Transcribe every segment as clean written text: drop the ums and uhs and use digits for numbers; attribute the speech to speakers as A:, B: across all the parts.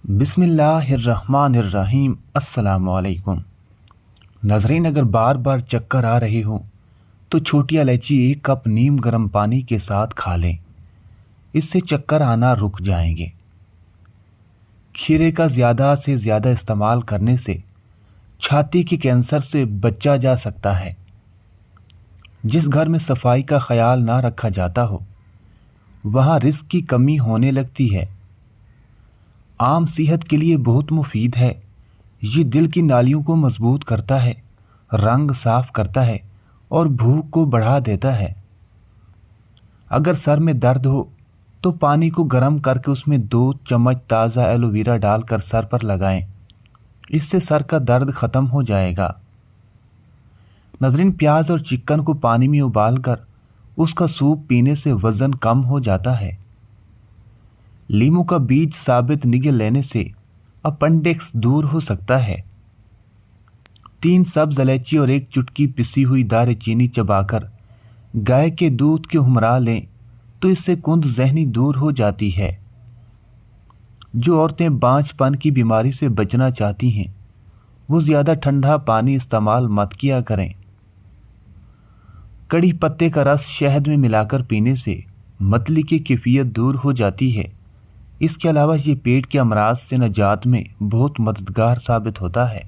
A: بسم اللہ الرحمن الرحیم۔ السلام علیکم ناظرین، اگر بار بار چکر آ رہے ہوں تو چھوٹی الائچی 1 کپ نیم گرم پانی کے ساتھ کھا لیں، اس سے چکر آنا رک جائیں گے۔ کھیرے کا زیادہ سے زیادہ استعمال کرنے سے چھاتی کے کینسر سے بچا جا سکتا ہے۔ جس گھر میں صفائی کا خیال نہ رکھا جاتا ہو وہاں رزق کی کمی ہونے لگتی ہے۔ عام صحت کے لیے بہت مفید ہے۔ یہ دل کی نالیوں کو مضبوط کرتا ہے، رنگ صاف کرتا ہے اور بھوک کو بڑھا دیتا ہے۔ اگر سر میں درد ہو تو پانی کو گرم کر کے اس میں 2 چمچ تازہ ایلو ویرا ڈال کر سر پر لگائیں، اس سے سر کا درد ختم ہو جائے گا۔ ناظرین، پیاز اور چکن کو پانی میں ابال کر اس کا سوپ پینے سے وزن کم ہو جاتا ہے۔ لیموں کا بیج ثابت نگل لینے سے اپنڈکس دور ہو سکتا ہے۔ 3 سبز الائچی اور 1 چٹکی پسی ہوئی دار چینی چبا کر گائے کے دودھ کے ہمراہ لیں تو اس سے کند ذہنی دور ہو جاتی ہے۔ جو عورتیں بانجھ پن کی بیماری سے بچنا چاہتی ہیں وہ زیادہ ٹھنڈا پانی استعمال مت کیا کریں۔ کڑی پتے کا رس شہد میں ملا کر پینے سے متلی کی کیفیت دور ہو جاتی ہے۔ اس کے علاوہ یہ پیٹ کے امراض سے نجات میں بہت مددگار ثابت ہوتا ہے۔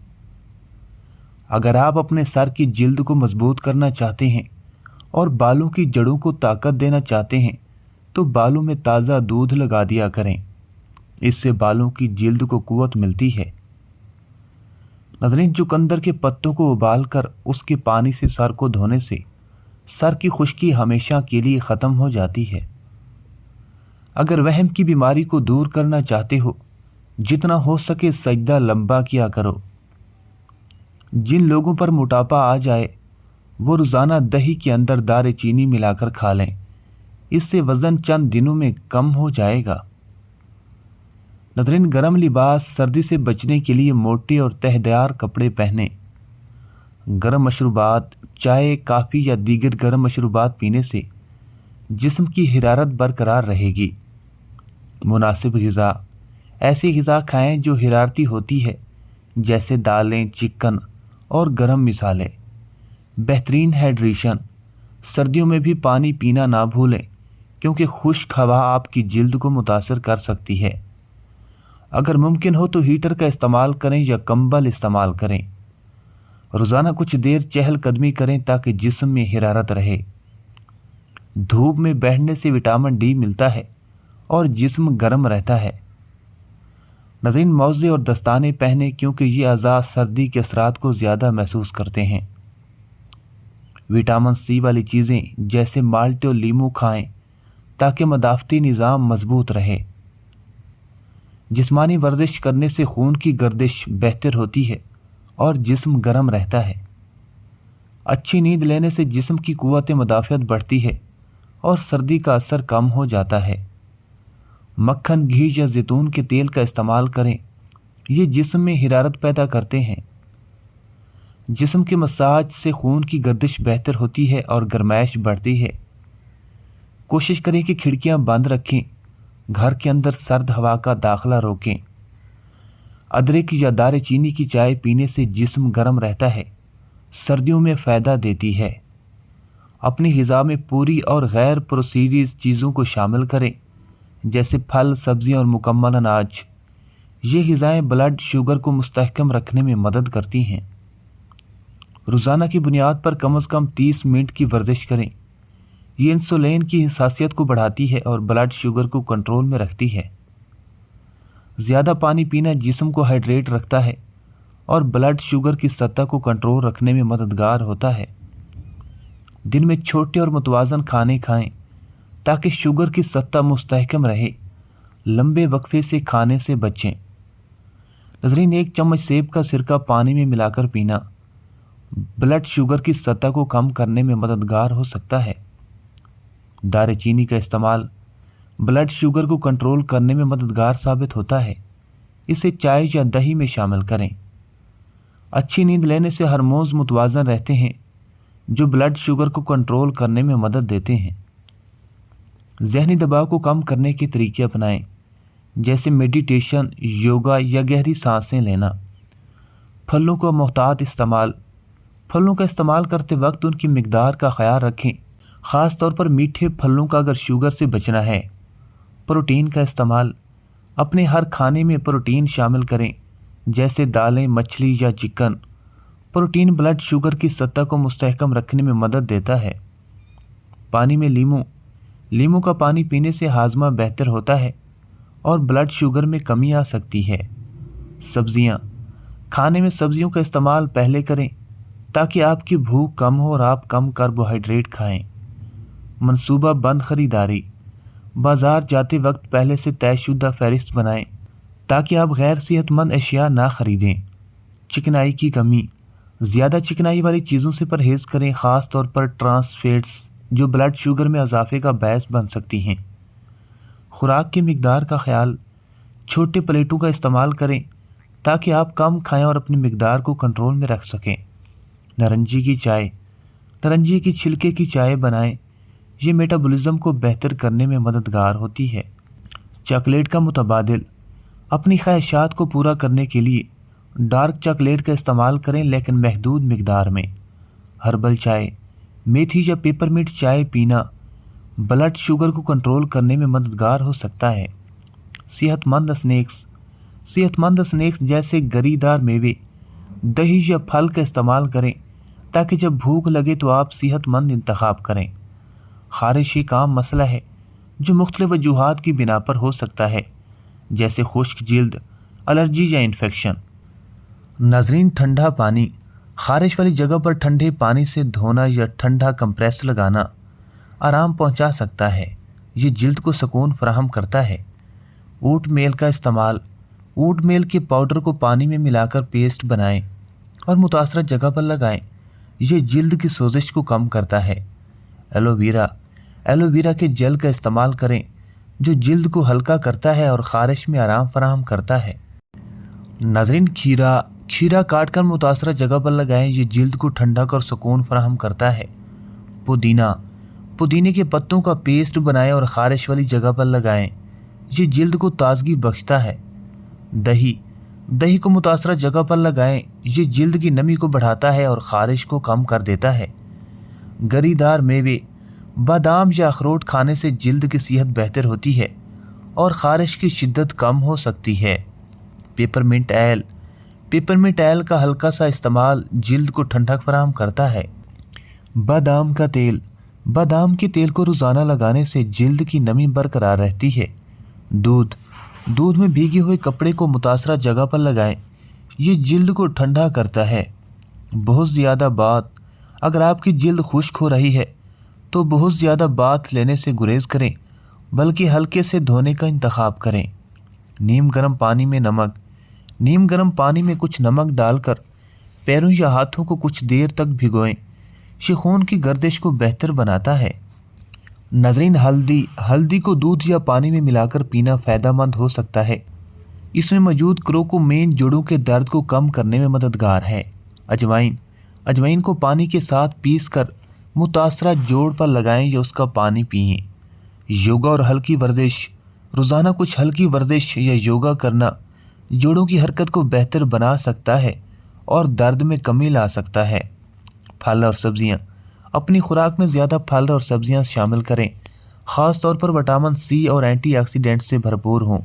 A: اگر آپ اپنے سر کی جلد کو مضبوط کرنا چاہتے ہیں اور بالوں کی جڑوں کو طاقت دینا چاہتے ہیں تو بالوں میں تازہ دودھ لگا دیا کریں، اس سے بالوں کی جلد کو قوت ملتی ہے۔ ناظرین، چقندر کے پتوں کو ابال کر اس کے پانی سے سر کو دھونے سے سر کی خشکی ہمیشہ کے لیے ختم ہو جاتی ہے۔ اگر وہم کی بیماری کو دور کرنا چاہتے ہو جتنا ہو سکے سجدہ لمبا کیا کرو۔ جن لوگوں پر موٹاپا آ جائے وہ روزانہ دہی کے اندر دار چینی ملا کر کھا لیں، اس سے وزن چند دنوں میں کم ہو جائے گا۔ ناظرین، گرم لباس سردی سے بچنے کے لیے موٹے اور تہدار کپڑے پہنیں۔ گرم مشروبات، چائے، کافی یا دیگر گرم مشروبات پینے سے جسم کی حرارت برقرار رہے گی۔ مناسب غذا، ایسی غذا کھائیں جو حرارتی ہوتی ہے، جیسے دالیں، چکن اور گرم مصالحے۔ بہترین ہائیڈریشن، سردیوں میں بھی پانی پینا نہ بھولیں کیونکہ خشک ہوا آپ کی جلد کو متاثر کر سکتی ہے۔ اگر ممکن ہو تو ہیٹر کا استعمال کریں یا کمبل استعمال کریں۔ روزانہ کچھ دیر چہل قدمی کریں تاکہ جسم میں حرارت رہے۔ دھوپ میں بیٹھنے سے وٹامن ڈی ملتا ہے اور جسم گرم رہتا ہے۔ ناظرین، موزے اور دستانے پہنیں کیونکہ یہ اعضاء سردی کے اثرات کو زیادہ محسوس کرتے ہیں۔ وٹامن سی والی چیزیں جیسے مالٹے اور لیمو کھائیں تاکہ مدافعتی نظام مضبوط رہے۔ جسمانی ورزش کرنے سے خون کی گردش بہتر ہوتی ہے اور جسم گرم رہتا ہے۔ اچھی نیند لینے سے جسم کی قوت مدافعت بڑھتی ہے اور سردی کا اثر کم ہو جاتا ہے۔ مکھن، گھی یا زیتون کے تیل کا استعمال کریں، یہ جسم میں حرارت پیدا کرتے ہیں۔ جسم کے مساج سے خون کی گردش بہتر ہوتی ہے اور گرمائش بڑھتی ہے۔ کوشش کریں کہ کھڑکیاں بند رکھیں، گھر کے اندر سرد ہوا کا داخلہ روکیں۔ ادرک یا دار چینی کی چائے پینے سے جسم گرم رہتا ہے، سردیوں میں فائدہ دیتی ہے۔ اپنی غذا میں پوری اور غیر پروسیسڈ چیزوں کو شامل کریں، جیسے پھل، سبزیاں اور مکمل اناج۔ یہ غذائیں بلڈ شوگر کو مستحکم رکھنے میں مدد کرتی ہیں۔ روزانہ کی بنیاد پر کم از کم 30 منٹ کی ورزش کریں، یہ انسولین کی حساسیت کو بڑھاتی ہے اور بلڈ شوگر کو کنٹرول میں رکھتی ہے۔ زیادہ پانی پینا جسم کو ہائیڈریٹ رکھتا ہے اور بلڈ شوگر کی سطح کو کنٹرول رکھنے میں مددگار ہوتا ہے۔ دن میں چھوٹے اور متوازن کھانے کھائیں تاکہ شوگر کی سطح مستحکم رہے۔ لمبے وقفے سے کھانے سے بچیں۔ ناظرین، 1 چمچ سیب کا سرکہ پانی میں ملا کر پینا بلڈ شوگر کی سطح کو کم کرنے میں مددگار ہو سکتا ہے۔ دار چینی کا استعمال بلڈ شوگر کو کنٹرول کرنے میں مددگار ثابت ہوتا ہے، اسے چائے یا دہی میں شامل کریں۔ اچھی نیند لینے سے ہارمونز متوازن رہتے ہیں جو بلڈ شوگر کو کنٹرول کرنے میں مدد دیتے ہیں۔ ذہنی دباؤ کو کم کرنے کے طریقے اپنائیں، جیسے میڈیٹیشن، یوگا یا گہری سانسیں لینا۔ پھلوں کا محتاط استعمال، پھلوں کا استعمال کرتے وقت ان کی مقدار کا خیال رکھیں، خاص طور پر میٹھے پھلوں کا اگر شوگر سے بچنا ہے۔ پروٹین کا استعمال، اپنے ہر کھانے میں پروٹین شامل کریں، جیسے دالیں، مچھلی یا چکن۔ پروٹین بلڈ شوگر کی سطح کو مستحکم رکھنے میں مدد دیتا ہے۔ پانی میں لیموں کا پانی پینے سے ہاضمہ بہتر ہوتا ہے اور بلڈ شوگر میں کمی آ سکتی ہے۔ سبزیاں، کھانے میں سبزیوں کا استعمال پہلے کریں تاکہ آپ کی بھوک کم ہو اور آپ کم کاربوہائیڈریٹ کھائیں۔ منصوبہ بند خریداری، بازار جاتے وقت پہلے سے طے شدہ فہرست بنائیں تاکہ آپ غیر صحت مند اشیاء نہ خریدیں۔ چکنائی کی کمی، زیادہ چکنائی والی چیزوں سے پرہیز کریں، خاص طور پر ٹرانس فیٹس جو بلڈ شوگر میں اضافے کا باعث بن سکتی ہیں۔ خوراک کی مقدار کا خیال، چھوٹے پلیٹوں کا استعمال کریں تاکہ آپ کم کھائیں اور اپنی مقدار کو کنٹرول میں رکھ سکیں۔ نارنجی کی چائے، نارنجی کی چھلکے کی چائے بنائیں، یہ میٹابولزم کو بہتر کرنے میں مددگار ہوتی ہے۔ چاکلیٹ کا متبادل، اپنی خواہشات کو پورا کرنے کے لیے ڈارک چاکلیٹ کا استعمال کریں لیکن محدود مقدار میں۔ ہربل چائے، میتھی یا پیپرمنٹ چائے پینا بلڈ شوگر کو کنٹرول کرنے میں مددگار ہو سکتا ہے۔ صحت مند اسنیکس جیسے گری دار میوے، دہی یا پھل کا استعمال کریں تاکہ جب بھوک لگے تو آپ صحت مند انتخاب کریں۔ خارش ایک عام مسئلہ ہے جو مختلف وجوہات کی بنا پر ہو سکتا ہے، جیسے خشک جلد، الرجی یا انفیکشن۔ ناظرین، ٹھنڈا پانی، خارش والی جگہ پر ٹھنڈے پانی سے دھونا یا ٹھنڈا کمپریس لگانا آرام پہنچا سکتا ہے، یہ جلد کو سکون فراہم کرتا ہے۔ اوٹ میل کا استعمال، اوٹ میل کے پاؤڈر کو پانی میں ملا کر پیسٹ بنائیں اور متاثرہ جگہ پر لگائیں، یہ جلد کی سوزش کو کم کرتا ہے۔ ایلو ویرا کے جیل کا استعمال کریں جو جلد کو ہلکا کرتا ہے اور خارش میں آرام فراہم کرتا ہے۔ ناظرین، کھیرا کاٹ کر متاثرہ جگہ پر لگائیں، یہ جلد کو ٹھنڈک اور سکون فراہم کرتا ہے۔ پودینے کے پتوں کا پیسٹ بنائیں اور خارش والی جگہ پر لگائیں، یہ جلد کو تازگی بخشتا ہے۔ دہی کو متاثرہ جگہ پر لگائیں، یہ جلد کی نمی کو بڑھاتا ہے اور خارش کو کم کر دیتا ہے۔ گری دار میوے، بادام یا اخروٹ کھانے سے جلد کی صحت بہتر ہوتی ہے اور خارش کی شدت کم ہو سکتی ہے۔ پیپرمنٹ ایل کا ہلکا سا استعمال جلد کو ٹھنڈک فراہم کرتا ہے۔ بادام کے تیل کو روزانہ لگانے سے جلد کی نمی برقرار رہتی ہے۔ دودھ میں بھیگے ہوئے کپڑے کو متاثرہ جگہ پر لگائیں، یہ جلد کو ٹھنڈا کرتا ہے۔ بہت زیادہ بات، اگر آپ کی جلد خشک ہو رہی ہے تو بہت زیادہ بات لینے سے گریز کریں، بلکہ ہلکے سے دھونے کا انتخاب کریں۔ نیم گرم پانی میں کچھ نمک ڈال کر پیروں یا ہاتھوں کو کچھ دیر تک بھگوئیں، یہ خون کی گردش کو بہتر بناتا ہے۔ ناظرین، ہلدی کو دودھ یا پانی میں ملا کر پینا فائدہ مند ہو سکتا ہے، اس میں موجود کروکومین جوڑوں کے درد کو کم کرنے میں مددگار ہے۔ اجوائن کو پانی کے ساتھ پیس کر متاثرہ جوڑ پر لگائیں یا اس کا پانی پئیں۔ یوگا اور ہلکی ورزش، روزانہ کچھ ہلکی ورزش یا یوگا کرنا جوڑوں کی حرکت کو بہتر بنا سکتا ہے اور درد میں کمی لا سکتا ہے۔ پھل اور سبزیاں، اپنی خوراک میں زیادہ پھل اور سبزیاں شامل کریں، خاص طور پر وٹامن سی اور اینٹی آکسیڈنٹ سے بھرپور ہوں۔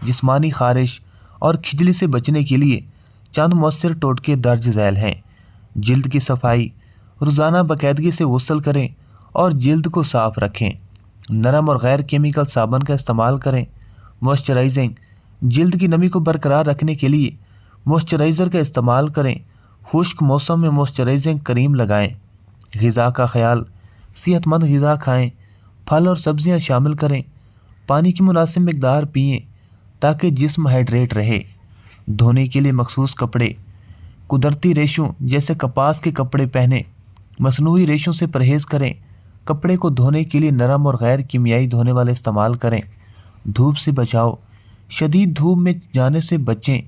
A: جسمانی خارش اور کھجلی سے بچنے کے لیے چند مؤثر ٹوٹکے درج ذیل ہیں۔ جلد کی صفائی، روزانہ باقاعدگی سے غسل کریں اور جلد کو صاف رکھیں۔ نرم اور غیر کیمیکل صابن کا استعمال کریں۔ موئسچرائزنگ، جلد کی نمی کو برقرار رکھنے کے لیے موئسچرائزر کا استعمال کریں۔ خشک موسم میں موئسچرائزنگ کریم لگائیں۔ غذا کا خیال، صحت مند غذا کھائیں، پھل اور سبزیاں شامل کریں، پانی کی مناسب مقدار پئیں تاکہ جسم ہائیڈریٹ رہے۔ دھونے کے لیے مخصوص کپڑے، قدرتی ریشوں جیسے کپاس کے کپڑے پہنیں، مصنوعی ریشوں سے پرہیز کریں۔ کپڑے کو دھونے کے لیے نرم اور غیر کیمیائی دھونے والے استعمال کریں۔ دھوپ سے بچاؤ، شدید دھوپ میں جانے سے بچیں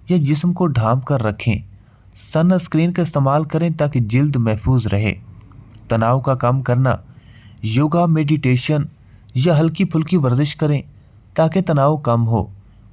A: یا جسم کو ڈھانپ کر رکھیں۔ سن اسکرین کا استعمال کریں تاکہ جلد محفوظ رہے۔ تناؤ کا کم کرنا، یوگا، میڈیٹیشن یا ہلکی پھلکی ورزش کریں تاکہ تناؤ کم ہو۔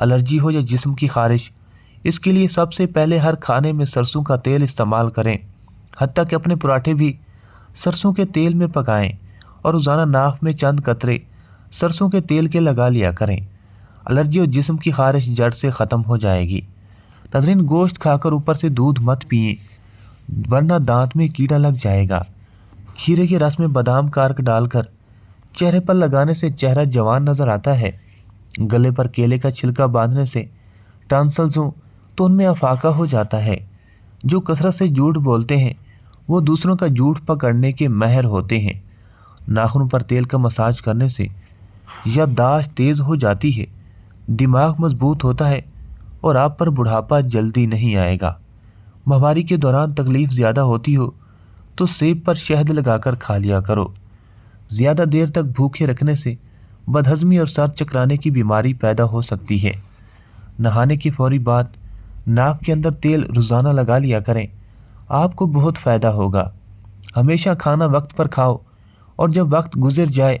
A: الرجی ہو یا جسم کی خارش، اس کے لیے سب سے پہلے ہر کھانے میں سرسوں کا تیل استعمال کریں، حتیٰ کہ اپنے پراٹھے بھی سرسوں کے تیل میں پکائیں اور روزانہ ناف میں چند قطرے سرسوں کے تیل کے لگا لیا کریں۔ الرجی اور جسم کی خارش جڑ سے ختم ہو جائے گی۔ ناظرین، گوشت کھا کر اوپر سے دودھ مت پئیں، ورنہ دانت میں کیڑا لگ جائے گا۔ کھیرے کے رس میں بادام کارک ڈال کر چہرے پر لگانے سے چہرہ جوان نظر آتا ہے۔ گلے پر کیلے کا چھلکا باندھنے سے ٹانسلز ہوں تو ان میں افاقہ ہو جاتا ہے۔ جو کثرت سے جھوٹ بولتے ہیں وہ دوسروں کا جھوٹ پکڑنے کے ماہر ہوتے ہیں۔ ناخنوں پر تیل کا مساج کرنے سے یادداشت تیز ہو جاتی ہے، دماغ مضبوط ہوتا ہے اور آپ پر بڑھاپا جلدی نہیں آئے گا۔ ماہواری کے دوران تکلیف زیادہ ہوتی ہو تو سیب پر شہد لگا کر کھا لیا کرو۔ زیادہ دیر تک بھوکے رکھنے سے بدہضمی اور سر چکرانے کی بیماری پیدا ہو سکتی ہے۔ نہانے کی فوری بعد ناک کے اندر تیل روزانہ لگا لیا کریں، آپ کو بہت فائدہ ہوگا۔ ہمیشہ کھانا وقت پر کھاؤ اور جب وقت گزر جائے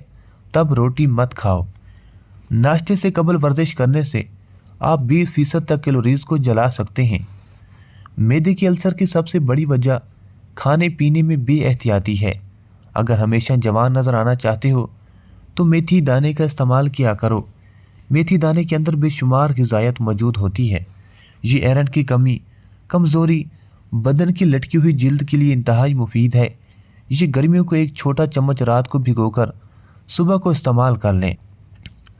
A: تب روٹی مت کھاؤ۔ ناشتے سے قبل ورزش کرنے سے آپ 20% تک کیلوریز کو جلا سکتے ہیں۔ معدے کے السر کی سب سے بڑی وجہ کھانے پینے میں بے احتیاطی ہے۔ اگر ہمیشہ جوان نظر آنا چاہتے ہو تو میتھی دانے کا استعمال کیا کرو۔ میتھی دانے کے اندر بے شمار غذائیت موجود ہوتی ہے۔ یہ آئرن کی کمی، کمزوری، بدن کی لٹکی ہوئی جلد کے لیے انتہائی مفید ہے۔ یہ گرمیوں کو ایک چھوٹا چمچ رات کو بھگو کر صبح کو استعمال کر لیں۔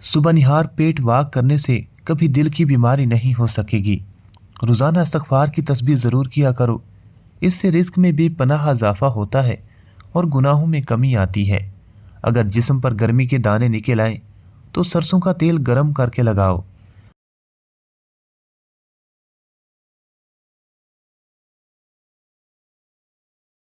A: صبح نہار پیٹ واک کرنے سے کبھی دل کی بیماری نہیں ہو سکے گی۔ روزانہ استغفار کی تسبیح ضرور کیا کرو، اس سے رزق میں بے پناہ اضافہ ہوتا ہے اور گناہوں میں کمی آتی ہے۔ اگر جسم پر گرمی کے دانے نکل آئیں تو سرسوں کا تیل گرم کر کے لگاؤ،